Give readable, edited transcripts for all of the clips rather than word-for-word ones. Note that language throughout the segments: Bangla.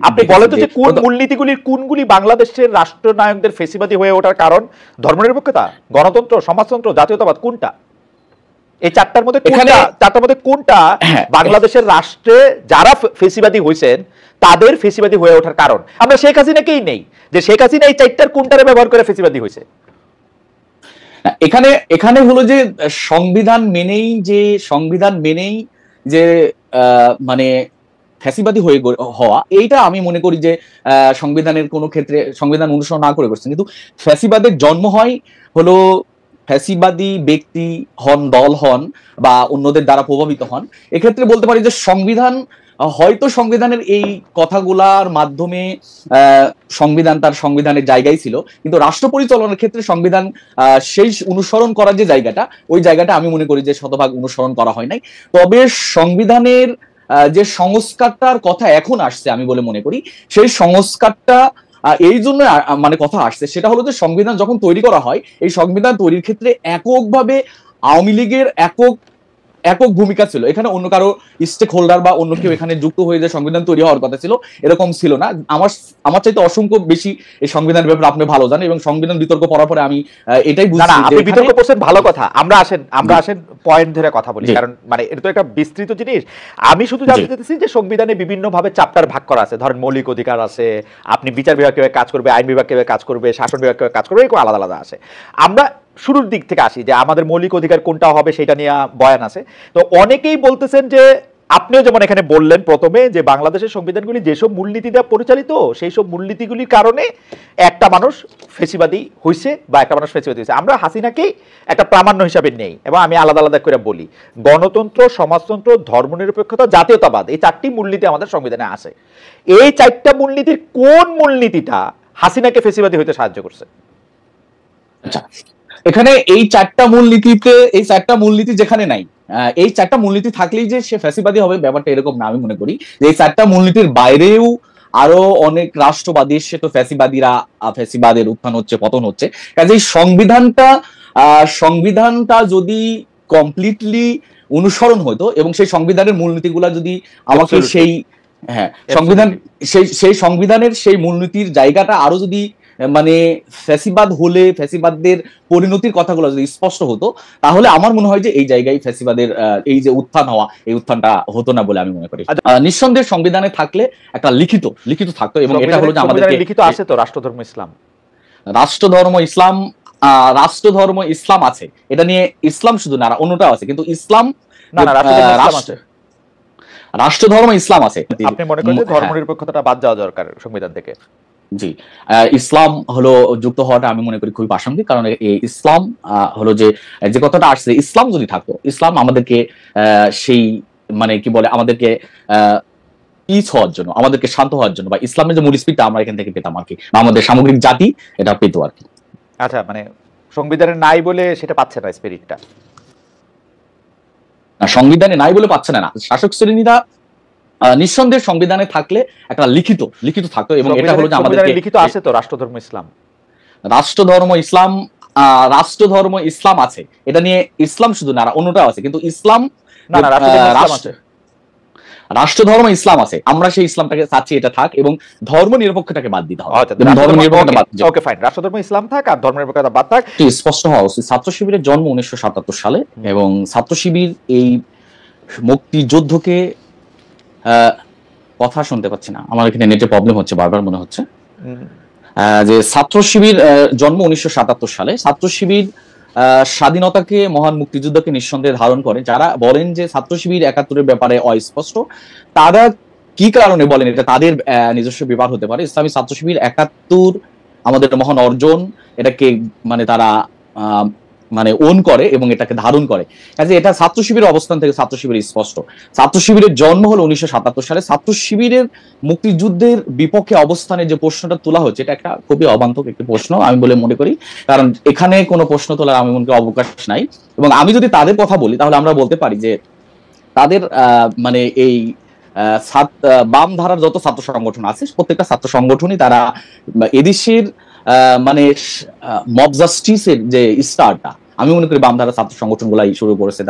আপনি বলেন তো যে কোন মূলনীতিগুলির কোনগুলি বাংলাদেশের রাষ্ট্রনায়কদের ফেসিবাদী হয়ে ওঠার কারণ? ধর্মনিরপেক্ষতা, গণতন্ত্র, সমাজতন্ত্র, জাতীয়তাবাদ, কোনটা? এই চারটার মধ্যে কোনটা বাংলাদেশের রাষ্ট্রে যারা ফেসিবাদী হয়েছেন তাদের ফেসিবাদী হয়ে ওঠার কারণ? আমরা শেখ হাসিনাকেই নেই, যে শেখ হাসিনা এই চারটার কোনটারে ব্যবহার করে ফেসিবাদী হয়েছে? এখানে হলো যে সংবিধান মেনেই যে মানে ফ্যাসিবাদী হওয়া, এইটা আমি মনে করি যে সংবিধানের কোনো ক্ষেত্রে সংবিধান অনুসরণ না করে করছে। কিন্তু ফ্যাসিবাদের জন্ম হয় হলো ফ্যাসিবাদী ব্যক্তি হন, দল হন বা অন্যদের দ্বারা প্রভাবিত হন। এক্ষেত্রে বলতে পারি যে হয়তো সংবিধানের এই কথাগুলার মাধ্যমে সংবিধান তার সংবিধানের জায়গায় ছিল, কিন্তু রাষ্ট্র পরিচালনার ক্ষেত্রে সংবিধান সেই অনুসরণ করার যে জায়গাটা, ওই জায়গাটা আমি মনে করি যে শতভাগ অনুসরণ করা হয় নাই। তবে সংবিধানের যে সংস্কারটার কথা এখন আসছে আমি বলে মনে করি, সেই সংস্কারটা এই জন্য মানে কথা আসছে, সেটা হলো যে সংবিধান যখন তৈরি করা হয়, এই সংবিধান তৈরির ক্ষেত্রে এককভাবে আওয়ামী লীগের একক ভূমিকা ছিল। এখানে অন্য কারো স্টেক হোল্ডার বা অন্য কেউ এখানে যুক্ত হয়ে যে সংবিধান তৈরি হওয়ার কথা ছিল, এরকম ছিল না। আমার চাইতে অসংখ্য বেশি এই সংবিধানের ব্যাপারে আপনি ভালো জানেন, এবং সংবিধান বিতর্ক পড়ার পরে আমি এটাই বুঝছি। আপনি বিতর্ক করছেন, ভালো কথা। আমরা আসেন পয়েন্ট ধরে কথা বলি, কারণ মানে এটা তো একটা বিস্তৃত জিনিস। আমি শুধু জানতে চাইতেছি যে সংবিধানে বিভিন্ন ভাবে চ্যাপ্টার ভাগ করা আছে। ধরেন মৌলিক অধিকার আছে, আপনি বিচার বিভাগ কিভাবে কাজ করবে, আইন বিভাগ কিভাবে কাজ করবে, শাসন বিভাগ কিভাবে কাজ করবে, এরকম আলাদা আলাদা আছে। আমরা শুরুর দিক থেকে আসি যে আমাদের মৌলিক অধিকার কোনটা হবে সেটা নিয়ে বয়ান আছে। তো অনেকেই বলতেছেন যে, আপনিও যেমন এখানে বললেন প্রথমে, যে বাংলাদেশের সংবিধানগুলি যেসব মূলনীতি দ্বারা পরিচালিত, সেই সব মূলনীতিগুলির কারণে একটা মানুষ ফেসিবাদী হয়েছে বা একটা মানুষ ফেসিবাদী হয়েছে। আমরা হাসিনাকেই একটা প্রামাণ্য হিসাবে নেই, এবং আমি আলাদা আলাদা করে বলি। গণতন্ত্র, সমাজতন্ত্র, ধর্মনিরপেক্ষতা, জাতীয়তাবাদ, এই চারটি মূলনীতি আমাদের সংবিধানে আছে। এই চারটা মূলনীতির কোন মূলনীতিটা হাসিনাকে ফেসিবাদী হইতে সাহায্য করছে? আচ্ছা, এখানে এই চারটা মূলনীতি যেখানে নাই, এই চারটা মূলনীতি থাকলেই যে সে ফ্যাসিবাদী হবে ব্যাপারটা এরকম না। আমি মনে করি যে এই চারটা মূলনীতির বাইরেও আরো অনেক রাষ্ট্রবাদী সে তো ফ্যাসিবাদের উত্থান হচ্ছে, পতন হচ্ছে। কাজে এই সংবিধানটা যদি কমপ্লিটলি অনুসরণ হতো এবং সেই সংবিধানের মূলনীতিগুলা যদি আমাকে সেই সংবিধানের সেই মূলনীতির জায়গাটা আরো যদি মানে ফ্যাসিবাদদের পরিণতির কথাগুলো যদি স্পষ্ট হতো, তাহলে আমার মনে হয় যে এই জায়গায় ফ্যাসিবাদের এই যে উত্থান হওয়া, এই উত্থানটা হতো না বলে আমি মনে করি। নিঃসন্দেহে সংবিধানে থাকলে একটা লিখিত থাকতো, এবং এটা হলো যে আমাদের লিখিত আছে তো রাষ্ট্রধর্ম ইসলাম আছে। এটা নিয়ে ইসলাম শুধু না, অন্যটাও আছে, কিন্তু ইসলাম রাষ্ট্রধর্ম ইসলাম আছে। আপনি মনে করেন যে ধর্মনিরপেক্ষতাটা বাদ যাওয়া দরকার সংবিধান থেকে? জি, ইসলাম হলো যুক্ত হওয়াটা আমি মনে করি খুবই প্রাসঙ্গিক, কারণ এই ইসলাম হলো যে কথাটা আসছে, ইসলাম যদি থাকতো, ইসলাম আমাদেরকে সেই মানে কি বলে, আমাদেরকে পিস হওয়ার জন্য, আমাদেরকে শান্ত হওয়ার জন্য, বা ইসলামের যে মূল স্পিরিটটা আমরা এখান থেকে পেতাম আর কি, বা আমাদের সামগ্রিক জাতি এটা পেত আর কি। আচ্ছা, মানে সংবিধানে নাই বলে সেটা পাচ্ছে না স্পিরিটটা? সংবিধানে নাই বলে পাচ্ছে না, শাসক শ্রেণীরা নিঃসন্দেহে সংবিধানে থাকলে একটা লিখিত থাকতো, এবং এটা হলো যে আমাদের লিখিত আছে তো রাষ্ট্রধর্ম ইসলাম আছে। এটা নিয়ে ইসলাম শুধু না, অন্যটাও আছে, কিন্তু ইসলাম রাষ্ট্রধর্ম ইসলাম আছে। আমরা সেই ইসলামটাকে চাচ্ছি এটা থাক, এবং ধর্ম নিরপেক্ষতাকে বাদ দিতে হবে। ওকে ফাইন, রাষ্ট্রধর্ম ইসলাম থাক আর ধর্ম নিরপেক্ষতা বাদ থাক। স্পষ্ট হওয়া উচিত। ছাত্র শিবিরের জন্ম 1977 সালে, এবং ছাত্র শিবির এই মুক্তিযুদ্ধকে কথা শুনতে পাচ্ছি না, আমার এখানে নেটে প্রবলেম হচ্ছে, বারবার মনে হচ্ছে যে ছাত্র শিবির জন্ম 1977 সালে। ছাত্র শিবির স্বাধীনতাকে, মহান মুক্তিযুদ্ধকে নিঃসন্দেহে ধারণ করে। যারা বলেন যে ছাত্র শিবির 71-এর ব্যাপারে অস্পষ্ট, তারা কি কারণে বলেন এটা তাদের নিজস্ব ব্যাপার হতে পারে। ইসলামী ছাত্র শিবির 71 আমাদের মহান অর্জন, এটাকে মানে তারা মানে ওন করে এবং এটাকে ধারণ করে। কাজে এটা ছাত্র শিবিরের অবস্থান থেকে ছাত্র শিবিরের স্পষ্ট। ছাত্র শিবিরের জন্ম হলো 1977 সালে। ছাত্র শিবিরের মুক্তিযুদ্ধের বিপক্ষে অবস্থানে যে প্রশ্নটা তোলা হচ্ছে, এটা একটা খুবই অবান্তর একটি প্রশ্ন আমি বলে মনে করি, কারণ এখানে কোনো প্রশ্ন তোলার আমি মনে করি অবকাশ নাই। এবং আমি যদি তাদের কথা বলি, তাহলে আমরা বলতে পারি যে তাদের মানে এই বাম ধারার যত ছাত্র সংগঠন আছে, প্রত্যেকটা ছাত্র সংগঠনই তারা এদেশের মানে মব জাস্টিসের যে স্টারটা, আমি মনে করি বামধারা ছাত্র সংগঠনগুলাই শুরু করেছে,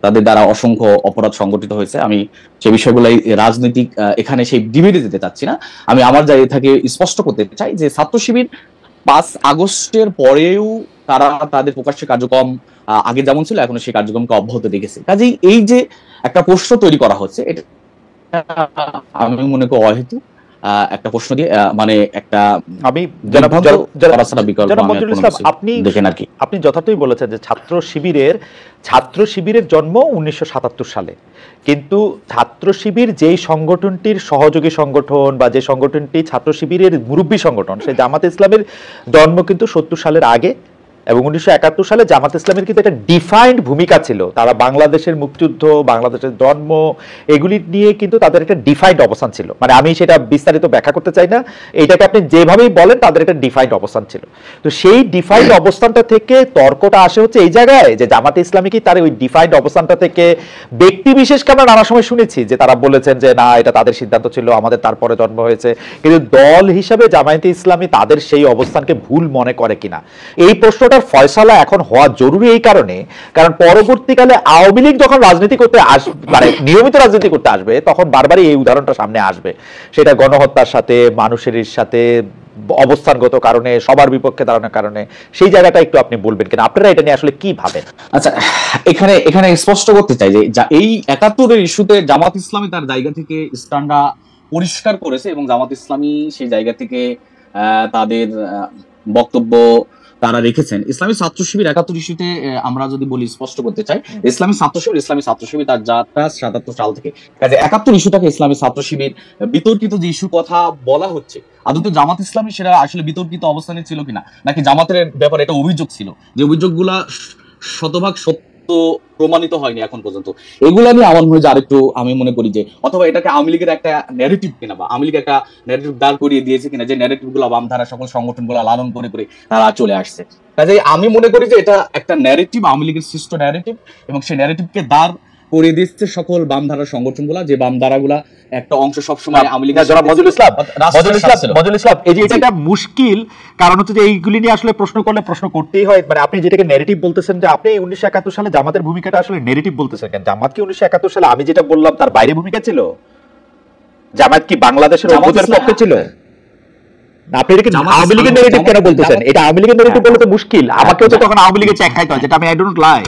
তাদের দ্বারা অসংখ্য অপরাধ সংগঠিত হয়েছে। আমি সে বিষয়গুলাই রাজনৈতিক এখানে সেই ডিবেটে যেতে চাচ্ছি না। আমি আমার জায়গা থেকে স্পষ্ট করতে চাই যে ছাত্র শিবির 5 আগস্টের পরেও তারা তাদের প্রকাশ্য কার্যক্রম আগে যেমন ছিল এখনো সেই কার্যক্রমকে অব্যাহত রেখেছে। কাজেই এই যে একটা প্রশ্ন তৈরি করা হচ্ছে, এটা আমি মনে করি অহেতুক একটা প্রশ্ন দিয়ে মানে একটা আমি আপনি যথার্থই বলেছেন যে ছাত্র শিবিরের জন্ম 1977 সালে, কিন্তু ছাত্র শিবির যেই সংগঠনটির সহযোগী সংগঠন বা যে সংগঠনটি ছাত্র শিবিরের মুরব্বী সংগঠন, সেই জামাত ইসলামের জন্ম কিন্তু 70 সালের আগে, এবং 1971 সালে জামাত ইসলামের কিন্তু একটা ডিফাইন্ড ভূমিকা ছিল। তারা বাংলাদেশের মুক্তিযুদ্ধ, বাংলাদেশের জন্ম, এগুলি নিয়ে কিন্তু তাদের একটা ডিফাইন্ড অবস্থান ছিল। মানে আমি সেটা বিস্তারিত ব্যাখ্যা করতে চাই না, এইটাকে আপনি যেভাবেই বলেন তাদের একটা ডিফাইন্ড অবস্থান ছিল। তো সেই ডিফাইন্ড অবস্থানটা থেকে তর্কটা আসে হচ্ছে এই জায়গায় যে জামাত ইসলামী কি তার ওই ডিফাইন্ড অবস্থানটা থেকে ব্যক্তি বিশেষকে আমরা নানা সময় শুনেছি যে তারা বলেছেন যে না, এটা তাদের সিদ্ধান্ত ছিল, আমাদের তারপরে জন্ম হয়েছে, কিন্তু দল হিসাবে জামায়াতে ইসলামী তাদের সেই অবস্থানকে ভুল মনে করে কিনা, এই প্রশ্নটা ফয়সালা এখন হওয়া জরুরি। এই কারণে, কারণ পরবর্তীকালে আওয়ামী লীগ যখন রাজনীতি করতে মানে নিয়মিত রাজনীতি করতে আসবে, তখন বারবারই এই উদাহরণটা সামনে আসবে। সেটা গণহত্যার সাথে, মানুষের সাথে, অবস্থানগত কারণে, সবার বিপক্ষে দাঁড়ানোর কারণে। সেই জায়গাটা একটু আপনি বলবেন কিনা, আপনারা এটা নিয়ে আসলে কি ভাবেন? আচ্ছা, এখানে স্পষ্ট করতে চাই যে এই 71-এর ইস্যুতে জামাত ইসলামী তার জায়গা থেকে স্ট্যান্ডটা পরিষ্কার করেছে, এবং জামাত ইসলামী সেই জায়গা থেকে তাদের বক্তব্য তারা রেখেছেন। ইসলামী ছাত্র শিবির 71 ইস্যুতে আমরা যদি বলি, স্পষ্ট করতে চাই, ইসলামী ছাত্র শিবির তার যাত্রা 77 সাল থেকে। কাজে 71 ইস্যুটাকে ইসলামী ছাত্র শিবির বিতর্কিত যে ইস্যুর কথা বলা হচ্ছে, আদতে জামাত ইসলামী সেটা আসলে বিতর্কিত অবস্থানে ছিল কিনা, নাকি জামাতের ব্যাপারে এটা অভিযোগ ছিল, যে অভিযোগগুলা শতভাগ সত্য প্রমাণিত হয়নি এখন পর্যন্ত, এগুলা নিয়ে আমার মনে হয় আরেকটু, আমি মনে করি যে অথবা এটাকে আওয়ামী লীগের একটা ন্যারেটিভ কিনা, বা আওয়ামী লীগ একটা ন্যারেটিভ দাঁড় করিয়ে দিয়েছে কিনা, যে ন্যারেটিভ গুলো বামধারা সকল সংগঠনগুলো লালন করে তারা চলে আসছে। কাজে আমি মনে করি যে এটা একটা ন্যারেটিভ, আওয়ামী লীগের সৃষ্ট ন্যারেটিভ, এবং সেই ন্যারেটিভকে দাঁড় করে দিচ্ছে সকল বামধারা সংগঠনগুলা, যে বামধারাগুলা একটা অংশ সবসময় আওয়ামী লীগের। মজুল ইসলাম, এই যে এটা মুশকিল, কারণ হচ্ছে যে এইগুলি নিয়ে আসলে প্রশ্ন করলে প্রশ্ন করতেই হয়। মানে আপনি যেটাকে ন্যারেটিভ বলতেছেন, যে আপনি 1971 সালে জামাতের ভূমিকাটা আসলে ন্যারেটিভ বলতেছেন কেন? জামাত কি 1971 সালে আমি যেটা বললাম তার বাইরে ভূমিকা ছিল? জামাত কি বাংলাদেশের অভ্যুদয়ের পক্ষে ছিল? আপনি এটাকে আওয়ামী লীগের ন্যারেটিভ কেন বলতেছেন? এটা আওয়ামী লীগের ন্যারেটিভ বলতে মুশকিল, আমাকেও তো তখন আওয়ামী লীগের চেক খাইতে হয়, যেটা আমি আই ডোন্ট লাই।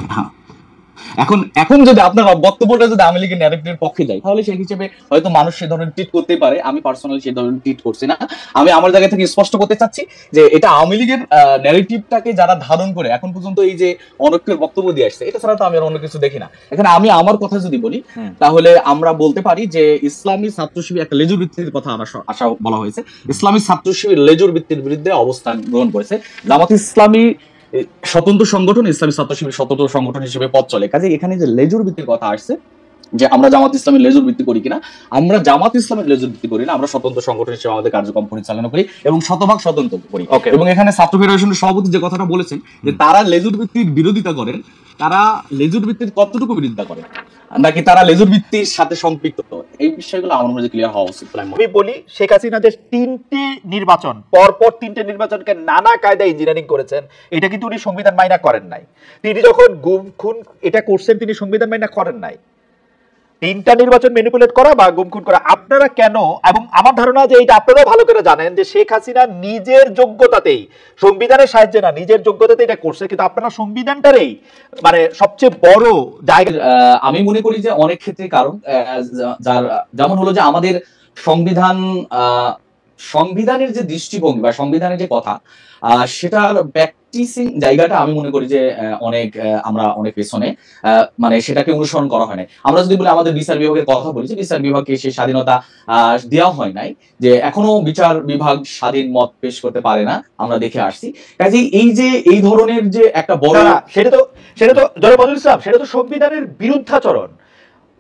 এখন যদি আপনার বক্তব্যটা যদি আওয়ামী লীগের ন্যারেটিভের পক্ষে যায়, তাহলে সেই হিসেবে হয়তো মানুষ সে ধরনের ট্রিট করতেই পারে। আমি পার্সোনালি সেই ধরনের ট্রিট করছি না। আমি আমার জায়গা থেকে স্পষ্ট করতে চাচ্ছি যে এটা আওয়ামী লীগের ন্যারেটিভটাকে যারা ধারণ করে এখন পর্যন্ত এই যে অনৈক্যের বক্তব্য দিয়ে আসছে, এটা ছাড়া তো আমি আর অন্য কিছু দেখি না। এখানে আমি আমার কথা যদি বলি, তাহলে আমরা বলতে পারি যে ইসলামী ছাত্র শিবির একটা লেজুর ভিত্তির কথা আশা বলা হয়েছে। ইসলামী ছাত্র শিবির লেজুর ভিত্তির বিরুদ্ধে অবস্থান গ্রহণ করেছে। জামাত ইসলামী স্বতন্ত্র সংগঠন, ইসলামী ছাত্র শিবির স্বতন্ত্র সংগঠন হিসেবে পথ চলে। কাজে এখানে যে লেজুর ভিত্তির কথা আসছে, যে আমরা জামাত ইসলামের লেজুর ভিত্তি করি কিনা, আমরা জামাত ইসলামের লেজুর ভিত্তি করি না, আমরা স্বতন্ত্র সংগঠন হিসেবে আমাদের কার্যক্রম পরিচালনা করি এবং শতভাগ স্বতন্ত্র করি। এবং এখানে ছাত্র ফেডারেশনের সভাপতি যে কথাটা বলেছেন যে তারা লেজুর ভিত্তির বিরোধিতা করেন, তারা লেজুর ভিত্তির কতটুকু বিরোধিতা করেন, নাকি তারা লেজুর ভিত্তির সাথে সম্পৃক্ত, এই বিষয়গুলো আমার মনে হয় ক্লিয়ার হওয়া উচিত। আমি বলি, শেখ হাসিনা যে 3টে নির্বাচন, পরপর 3টে নির্বাচনকে নানা কায়দায় ইঞ্জিনিয়ারিং করেছেন, এটা কিন্তু উনি সংবিধান মাইনা করেন নাই। তিনি যখন গুম খুন এটা করছেন, তিনি সংবিধান মাইনা করেন নাই। 3টা নির্বাচন ম্যানিপুলেট করা বা গুম খুন করা, আপনারা কেন? এবং আমার ধারণা যে এটা আপনারা ভালো করে জানেন যে শেখ হাসিনা নিজের যোগ্যতাতেই, সংবিধানের সাহায্যে না, নিজের যোগ্যতাতেই এটা করছে, কিন্তু আপনারা সংবিধানটারই মানে সবচেয়ে বড় জায়গা। আমি মনে করি যে অনেক ক্ষেত্রে কারণ যেমন হলো যে আমাদের সংবিধানের যে দৃষ্টিভঙ্গি বা সংবিধানের যে কথা, সেটার প্র্যাকটিসিং জায়গাটা আমি মনে করি যে আমরা অনেক পেছনে, মানে সেটাকে অনুসরণ করা হয় নাই। আমরা যদি বলি আমাদের বিচার বিভাগের কথা বলি, যে বিচার বিভাগকে সেই স্বাধীনতা দেওয়া হয় নাই, যে এখনো বিচার বিভাগ স্বাধীন মত পেশ করতে পারে না, আমরা দেখে আসছি। কাজেই এই ধরনের যে একটা বড়, সেটা তো জনাব মজুল ইসলাম, সেটা তো সংবিধানের বিরুদ্ধাচরণ।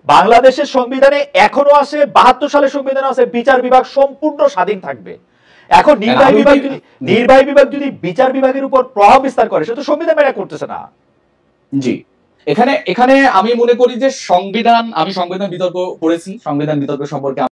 বাংলাদেশের সংবিধানে এখনো আছে, 72 সালের সংবিধানে আছে বিচার বিভাগ সম্পূর্ণ স্বাধীন থাকবে। এখন নির্বাহী বিভাগ যদি বিচার বিভাগের উপর প্রভাব বিস্তার করে, সেটা তো সংবিধান মেনে করতেছে না। জি, এখানে আমি মনে করি যে আমি সংবিধান বিতর্ক করেছি, সংবিধান বিতর্ক সম্পর্কে